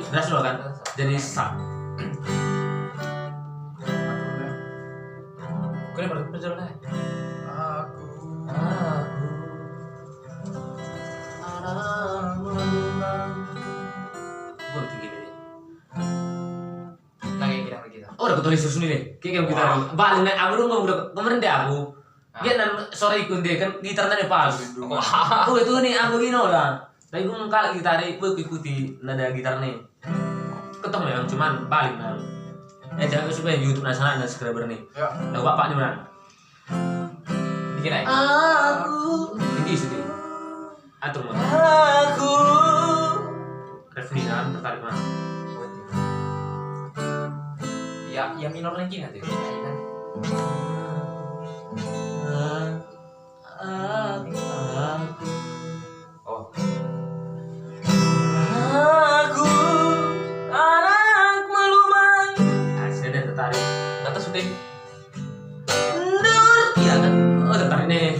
Deras loh kan. Jadi sak. Kau ini baru perjalanan. Aku Gue tinggi deh. Lagi kita. Oh, udah tulis terus nih deh. Kayak gitar. Balik naik aku dong udah kemarin deh aku. Dia nan sore ikut dia kan gitarnya pas. Oh itu nih aku gini lah. Tapi gue ngkal gitar gue ikuti nada gitar nih. Ketemu yang cuman balik nah. Jangan supaya YouTube nasional dan subscriber nih. ya. Lagu bapak nih mana? Bikin aja. Aku tinggi sih. Atur mana? Aku. Refli kan tertarik mana? Ya, yang minor lagi nanti. Oh. Aku anak melumai. Saya udah tertarik. Kata syuting. Iya kan? Oh tertarik nih.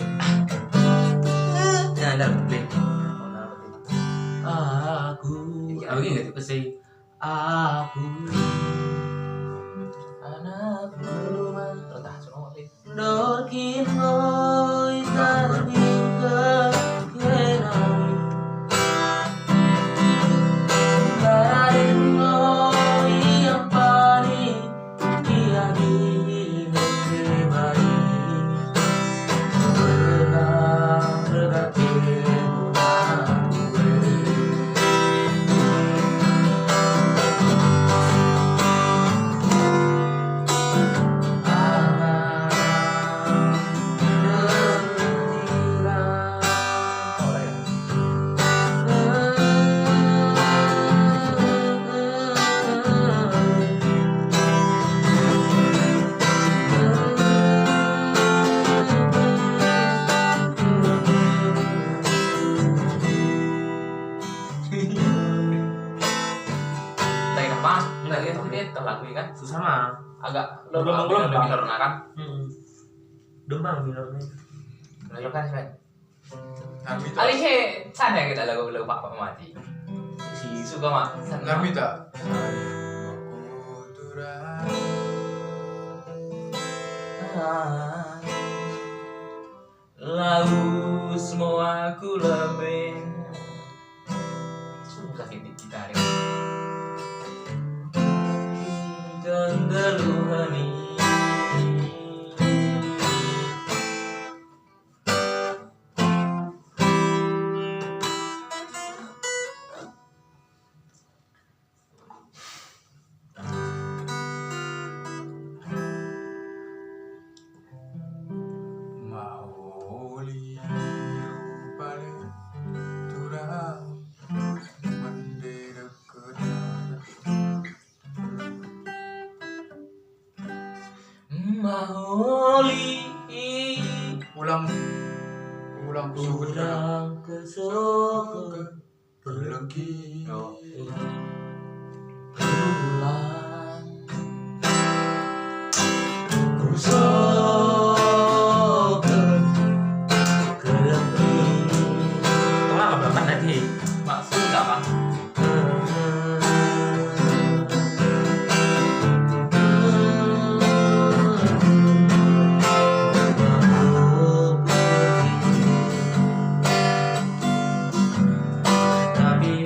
Ya ada play. Aku. Aku ini nggak tipe sih. Aku anak melumai. Entah, semua apa? Dorkin loy tarbingka kenai. Karin loy yang panik dia di negeri baik. Berkat kemuliaan gue. Lagi pas. Lagi ini terlagu kan. Susah mah. Agak Belum minor kan. Demam minornya. Minor kan kan. Narmita. Ali he sana kita lagu-lagu Pak mati. Si suka mak. Narmita. Lalu semua aku lebih Suka kita. Genderuan ini. Maoli rupale tura mandera kedana. Maholi Ulang sudah pulang ke Soko pergi. pulang ku Soko kelebih. Tolong apa berapa nanti? Maksud apa? Tapi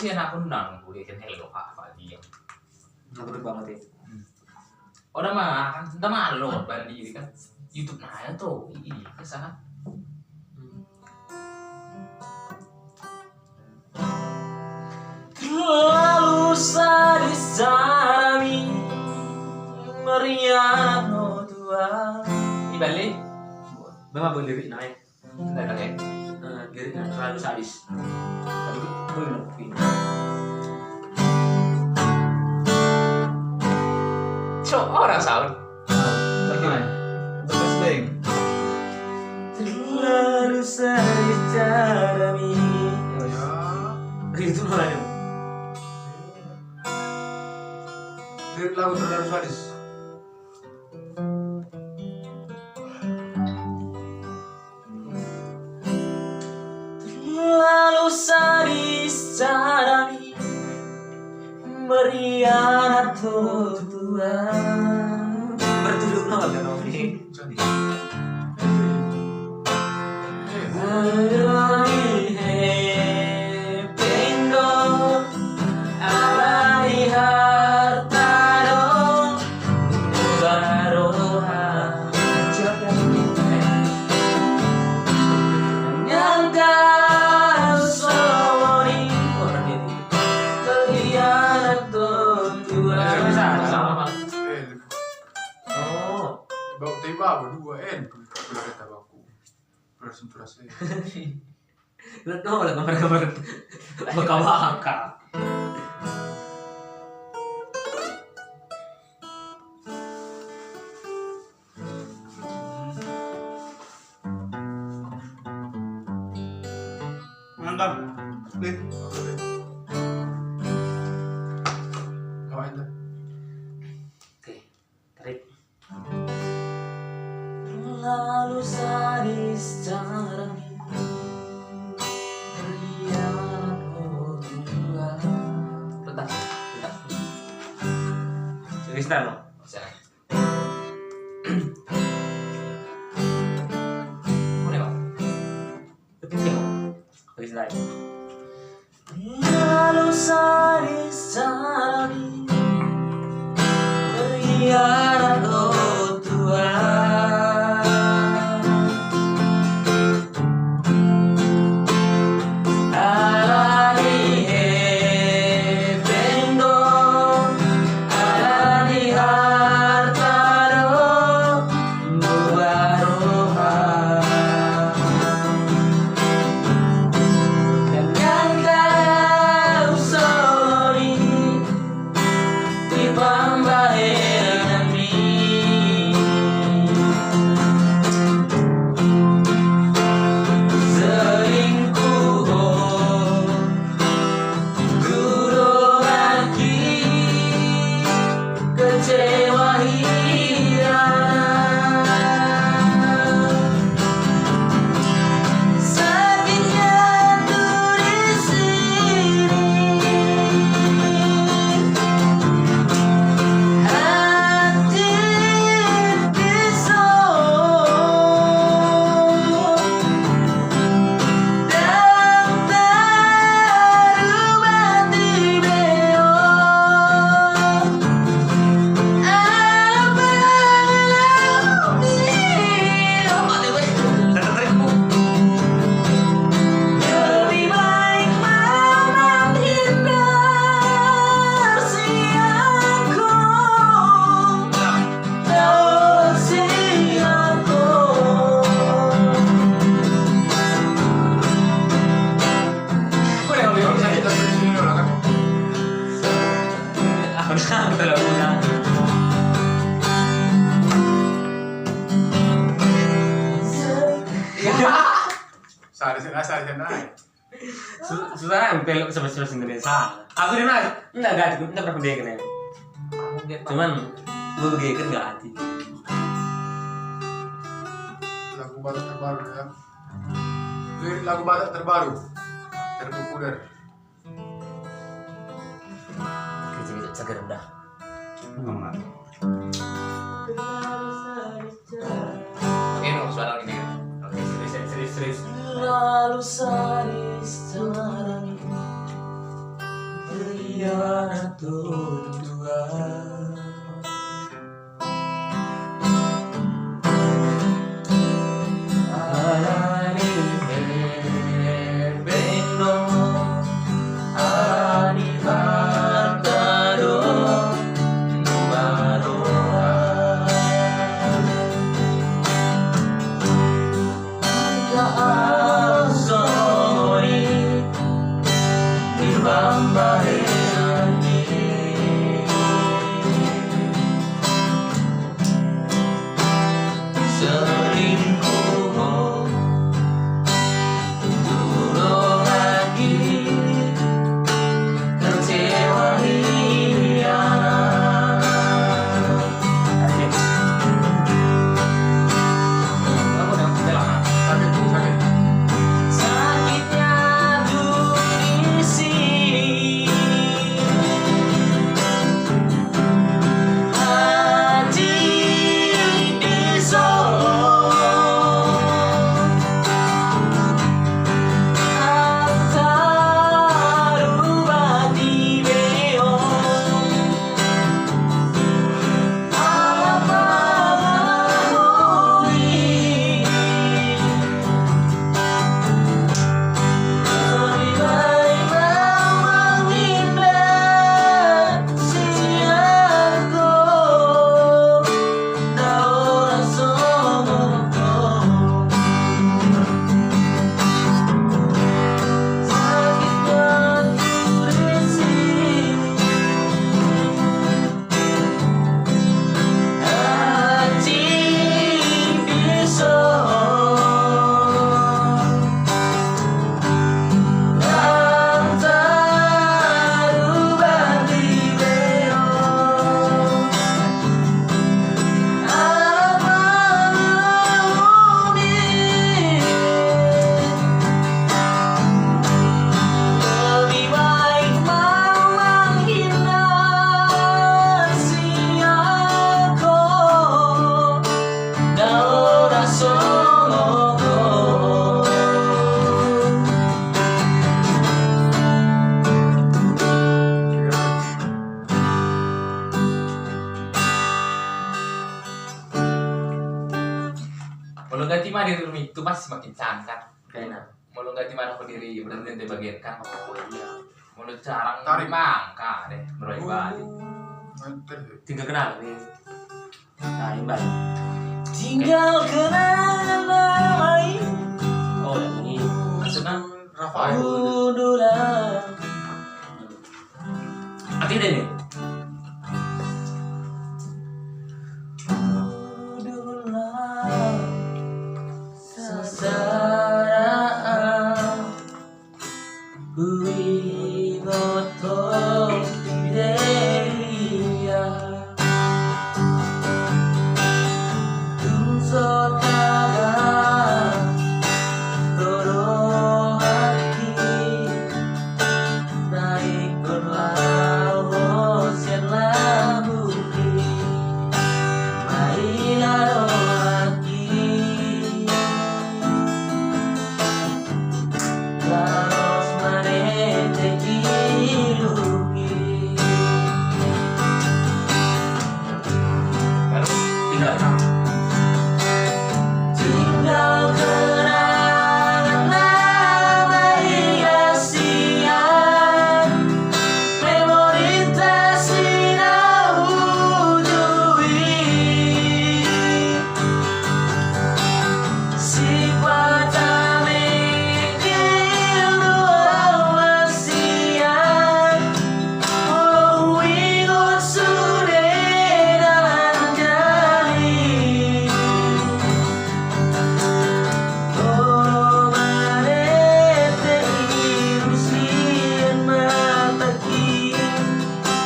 sih anak undang gue kan hello apa dia. Ngabur banget ya. Udah mah kan udah malu pada diri kan. YouTube nah tuh ini ke sana. Lalu sadis kami meriano tua. Di Bali, Bang abang lirik naik. enggak ada kayak. Liriknya terlalu sadis. Tapi gue ngerti. So orang sound. Terus bang. Terlalu sadis kami. Ya. Itu malah ya. Lirik lagu terlalu sadis. Terlalu sadis kami meriano tua. Bertuduk nama kan ini. Jadi. Tiba berdua belar tabaku. Beras. Lihat dong, lihat gambar-gambar baka-baka. Mantap. Lid. Kawan dah. Oke, tarik. Lalu sadis cara Bentar. Serius tak, no? Saya. Boleh Bang? Serius tak. Lalu sadis cara Sari susah belok sama sendiri salah. Aku di mana? Enggak pernah dia kena. Cuman gue begitu kan nggak hati. Lagu Batak terbaru ya. Lirik lagu Batak terbaru. Terpopuler. Kecil seger udah. Enggak. Oke, no, suara ini. Oke, serius. Lalu sadis hianato Tuhan. Alani berbeno, ani martado, nubaroa. Angka asori, dibambaheani. Selingkuh dulu lagi kecewa hilang. Kamu udah bilang Sakit, sakit. Sakitnya di sini, hati di Solo, antaruba di Beong, apa ini? Lebih baik menghindar siangku, daun rasanya sakitnya di sini, hati di Solo, antaruba di Beong, apa ini? Lebih baik menghindar siangku, daun rasanya. Mau ganti mah diri lu itu masih semakin cangkat. Kayaknya. Mau ganti mana aku diri benar-benar bagian kan. Oh iya. Mau carang Tarik. mangka deh berbalik-balik. Mantel. Tinggal kenal nih. Nah, imbal. Tinggal kenangan lain. Oh, yang ini. Maksudnya Rafael. Udulah. Arti deh nih. Udulah. Sasaraan. Kui goto ideia. Tunso taga Doro hati naik berlalu sian labuki Maria hati Laos manete iluki tinggal tinggal kenangan lama hiasian memori tak sinau ujui si patame dua wasian walau ingot sudah dan jali. Oh, manete ilusian mataki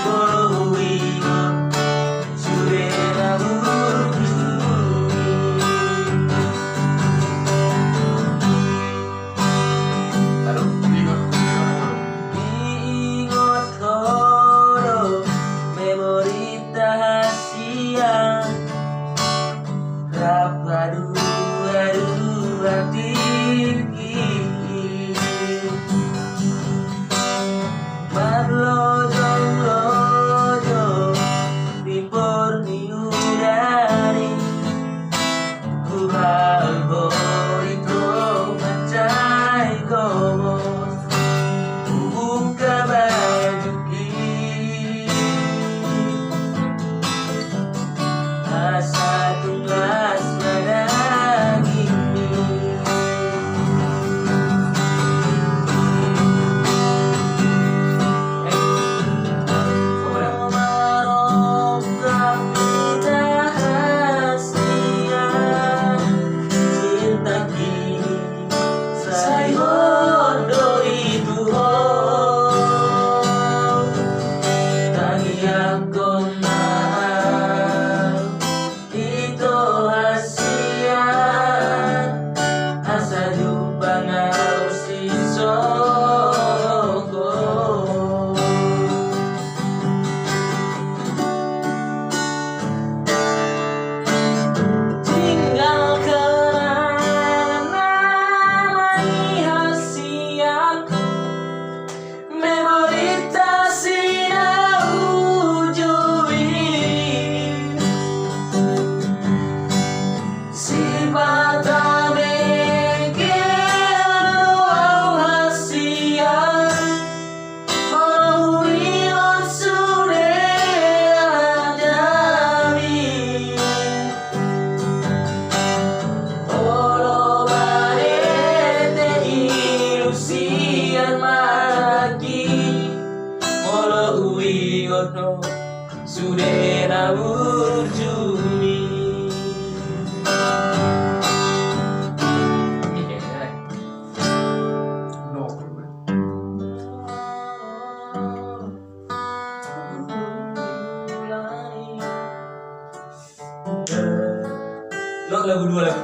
walau ingot sudah baru Tiga. Ingot koro memori rahasia rapadu adu hati Marlo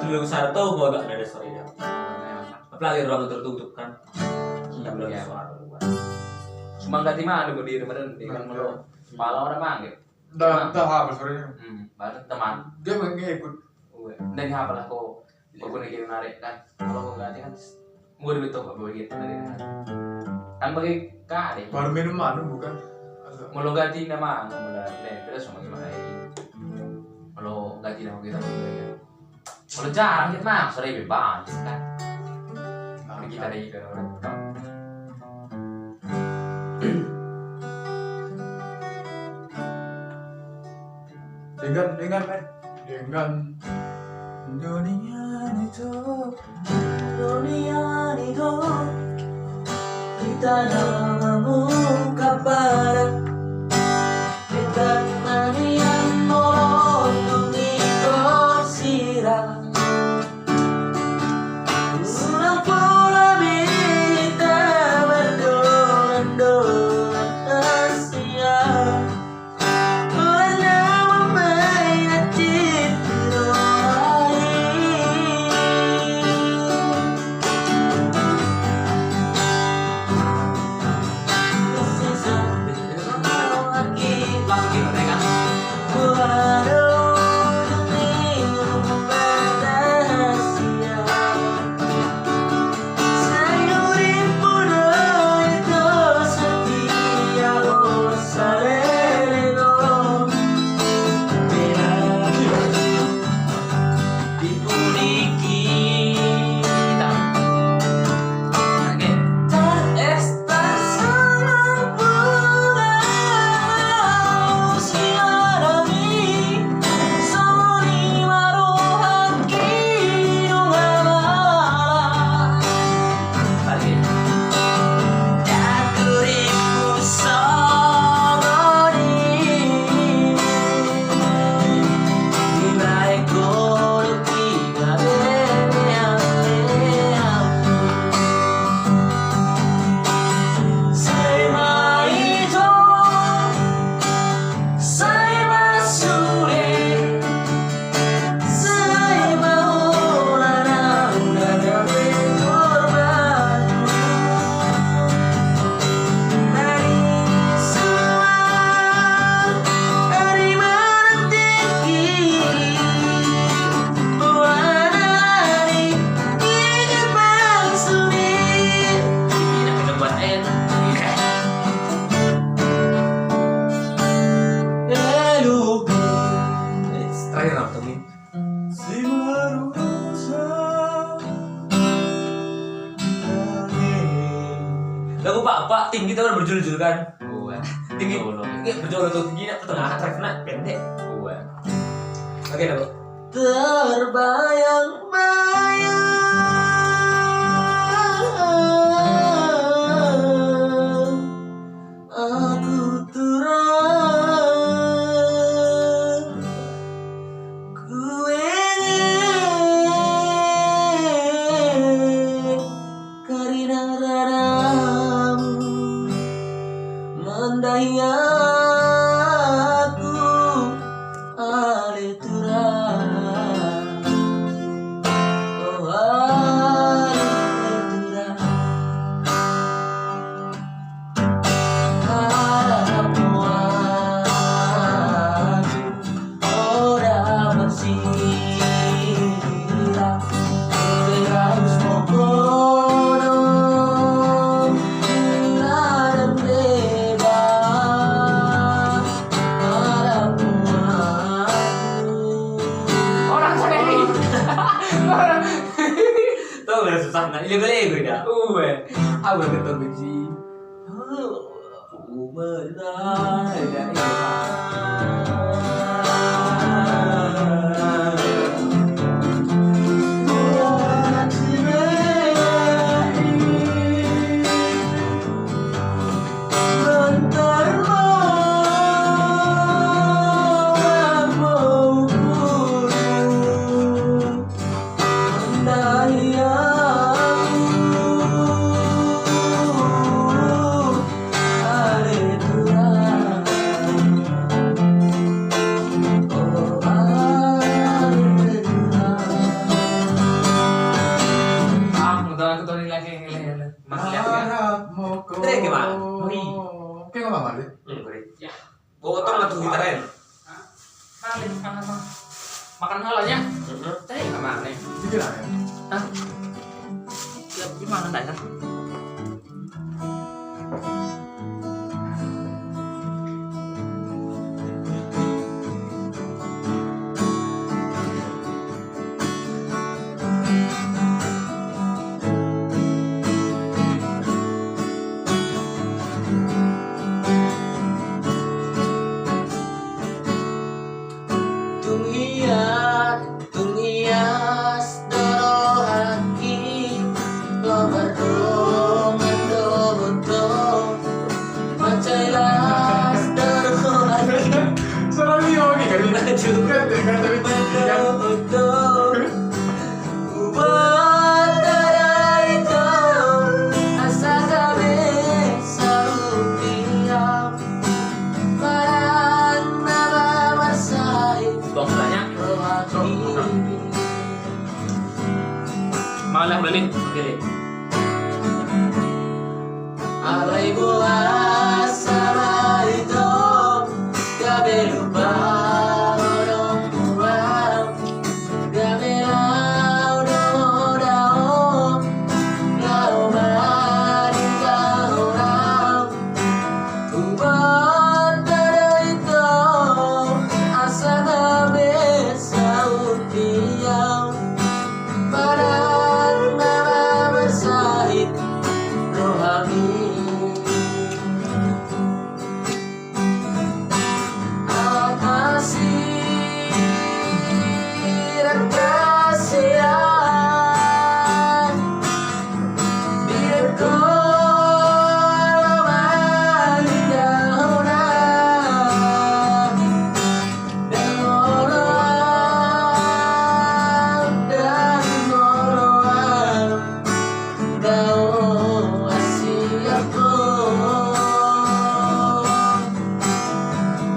dulu besar tuh gua agak ada story dia. Apalagi ruang tertutup kan. Iya ya cuma ganti mana berdiri bener di kan lo pala orang manggil Dah apa sorenya? baru teman Dia mengikut. dan apa lah kok aku lagi menarik kan kalau ganti kan mau duit tuh apa begitu kan bagi kade Baru minum manu bukan? mau ganti nama mulai terus sama gimana ini kalau ganti nama kita mulai kalau jarang kita mah sore bebas kan kita lagi ke orang dengan men dengan dunia itu kita namamu kabar kita yang melindungi kosira sudah pula kita berdoa-doa Asia Terakhir apa tuh? Lagu pak tinggi tuh kan berjul-jul kan? Tinggi, berjul tuh tinggi, tengah refnya pendek. Oke, dong. Terbayang-bayang aku terang ku ingin karena radamu mendaya aku ale turang oh ale turang harapmu aku ora bersirah terus mokono dan bebas harapmu aku orang sana ini Tuh udah susah nah, lego-lego dah. Aku udah ketemu benci. Aku menang Mas lihat kan? Harapmu kau. Tere, gimana? Oke, nggak apa-apa, Lik. Ya. Potong atau gitarin? Makan halanya. Tadi kemana? Dikit lah ya. Hah? Ya gimana enggak kan? Tung hias doro haki lo berdongan do buto macailas doro haki Sarang dia oke kali. maju Kan tapi kan. buto buat darah itu asa kami sarupiah barang nama masai Bong halanya. Malah beli. Oke. Alay buas sama itu gabe lupa orang buang gabe lau dao lau mari kau orang buat pada itu asa gabe sautiang barang nama bersahid rohani kasih dan kasihan biar kau bagi daunan dan moroan kau asih aku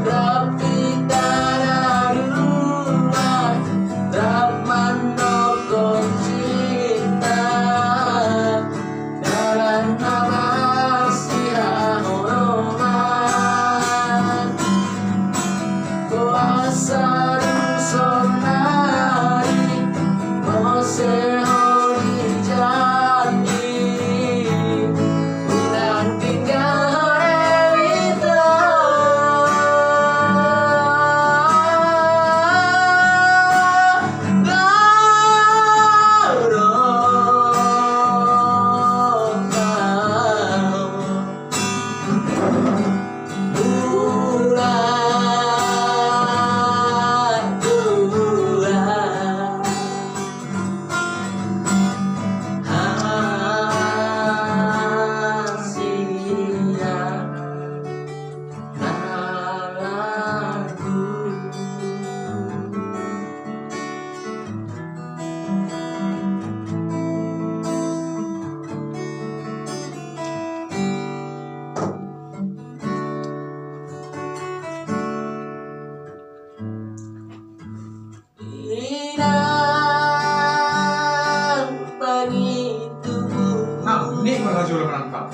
rapi tanah rumah ramano cinta dalam nama siang roman kuasa sonari mosehori janji ulang tinggal rewita Inang pangitumu Nah, ini malah jual menangkap.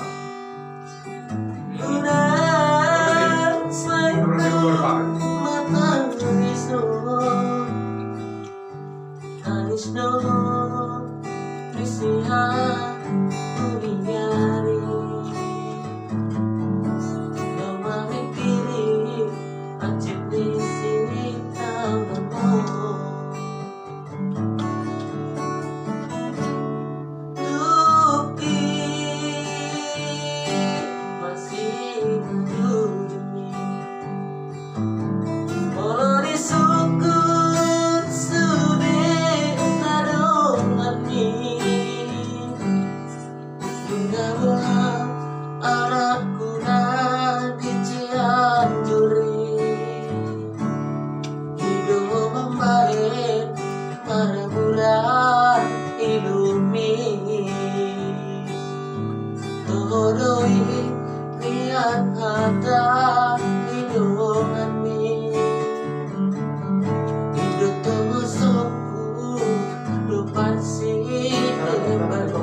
Inang Berarti keluar pak. matang wisnu Anis doho Risiha Uningari Nama mikiri Acip di sini Tau nemu Tuki masih menjunjungi walau disukut sudah tadungannya hingga bulan anakku nanti Cianjuri hidup membaik pada bulan ilumi Todoi niat hata hidungan mi hidup tengosokku lupa si terbalik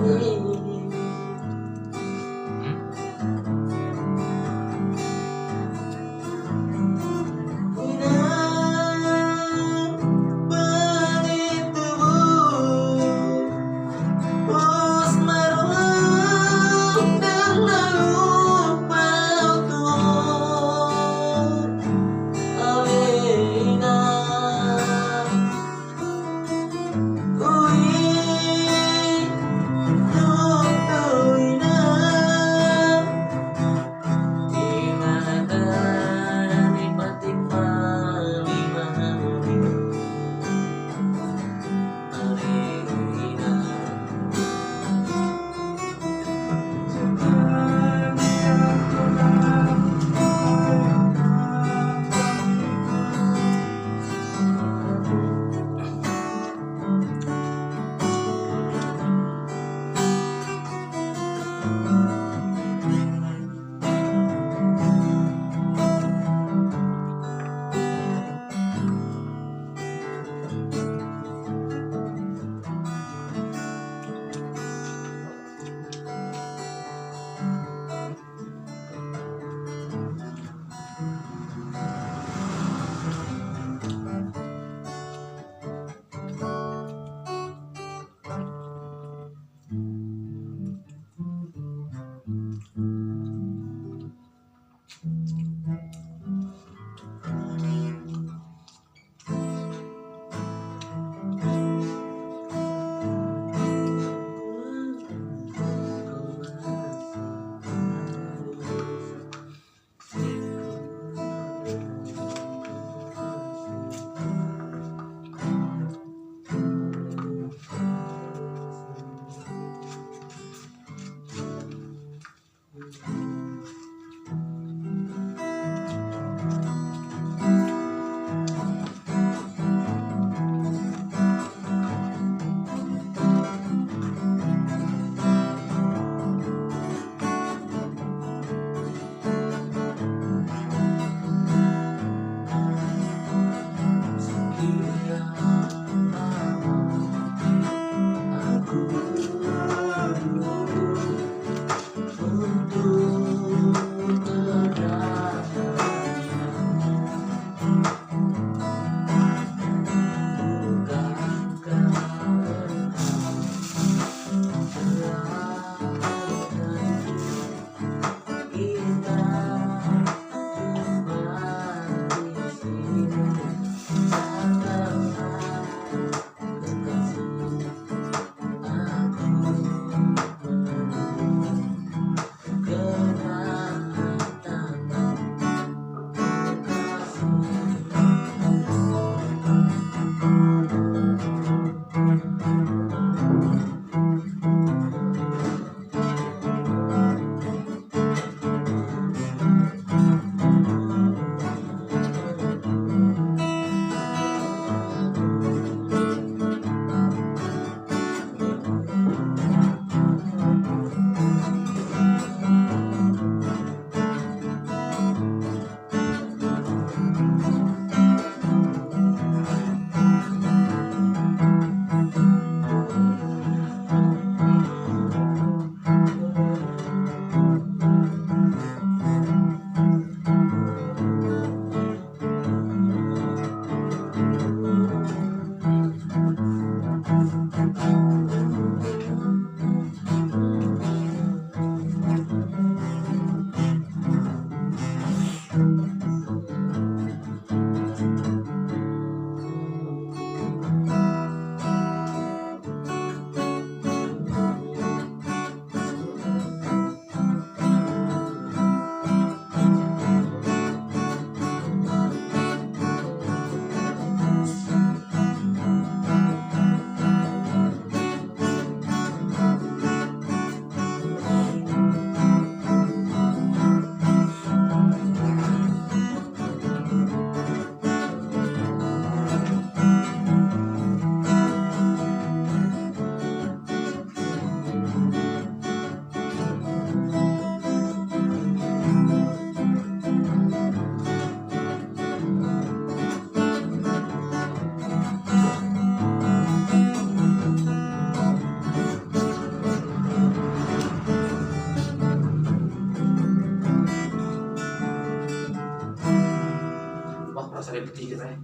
bertiga ya.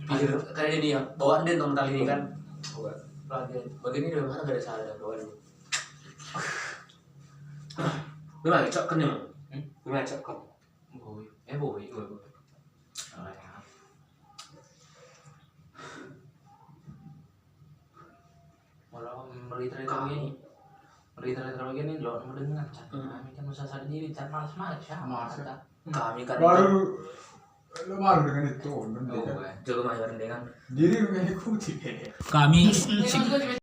Pikir kayak ini ya, bawaan dia mental ini kan. Bagian ini udah mana gak ada salah bawaan. Gimana cok kan emang? Gimana cok kan? Boy. Walau berita begini lo mendengar kami kan masa saat ini cat malas siapa kata Kami kan Baru lo baru dengan itu, nanti kan. jago mayor kan. Diri mengikuti. Kami